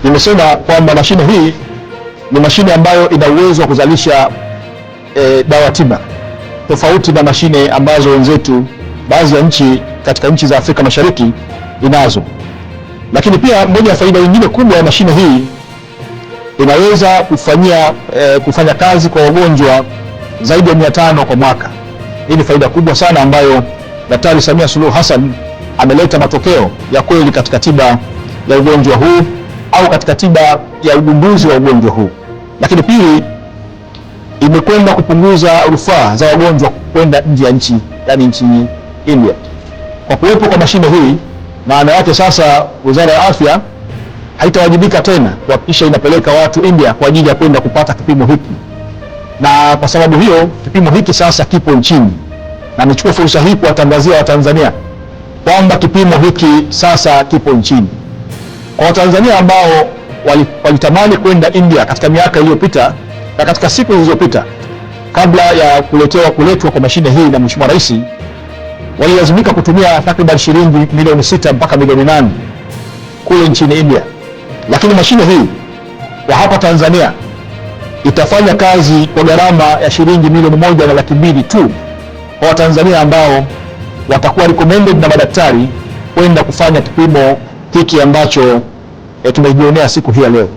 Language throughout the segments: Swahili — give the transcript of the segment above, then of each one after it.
Nimesema kwamba mashine hii ni mashine ambayo ina uwezo wa kuzalisha dawa tiba, tofauti na mashine ambazo wenzetu baadhi ya nchi katika nchi za Afrika Mashariki inazo. Lakini pia moja ya faida nyingine kubwa ya mashine hii, inaweza kufanya kazi kwa wagonjwa zaidi ya 500 kwa mwaka. Hii ni faida kubwa sana ambayo Daktari Samia Suluhu Hassan ameleta matokeo ya kweli katika tiba ya ugonjwa huu au katika tiba ya ugunduzi wa ugonjwa huu. Lakini pili, imekwenda kupunguza rufaa za wagonjwa kwenda nje ya nchi, yani nchini India. Kwa kuwepo kwa mashine hii, maana yake sasa Wizara ya Afya haitawajibika tena kuhakikisha inapeleka watu India kwa ajili ya kwenda kupata kipimo hiki, na kwa sababu hiyo kipimo hiki sasa kipo nchini, na nichukue fursa hii kuwatangazia Watanzania kwamba kipimo hiki sasa kipo nchini. Kwa Watanzania ambao walitamani kwenda India katika miaka iliyopita na katika siku zilizopita kabla ya kuletwa kwa mashine hii na Mheshimiwa Rais, walilazimika kutumia takriban shilingi milioni 6 mpaka milioni 8 kule nchini India. Lakini mashine hii kwa hapa Tanzania itafanya kazi kwa gharama ya shilingi milioni 1.2 tu kwa Watanzania ambao watakuwa recommended na madaktari kwenda kufanya kipimo hiki ambacho tumejionea siku hii leo.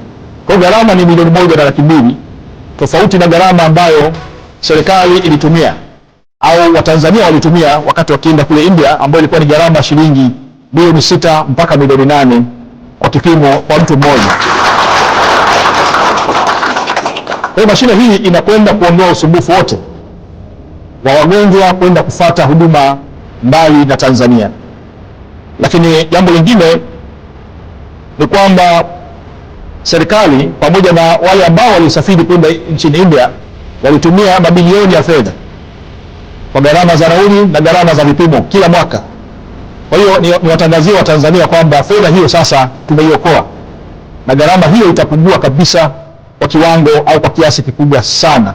Kwa gharama ni milioni 1.2, tofauti na gharama ambayo serikali ilitumia au Watanzania walitumia wakati wakienda kule India, ambayo ilikuwa ni gharama shilingi milioni 6 mpaka milioni 8 kwa kipimo kwa mtu mmoja. Kwa mashine hii inakwenda kuondoa usumbufu wote wa wagonjwa kwenda kufata huduma mbali na Tanzania. Lakini jambo lingine ni kwamba serikali pamoja na wale ambao walisafiri kwenda nchini India walitumia mabilioni ya fedha kwa gharama za nauli na gharama za vipimo kila mwaka. Kwa hiyo ni watangazie wa Tanzania kwamba fedha hiyo sasa tumeiokoa na gharama hiyo itapungua kabisa kwa kiwango au kwa kiasi kikubwa sana.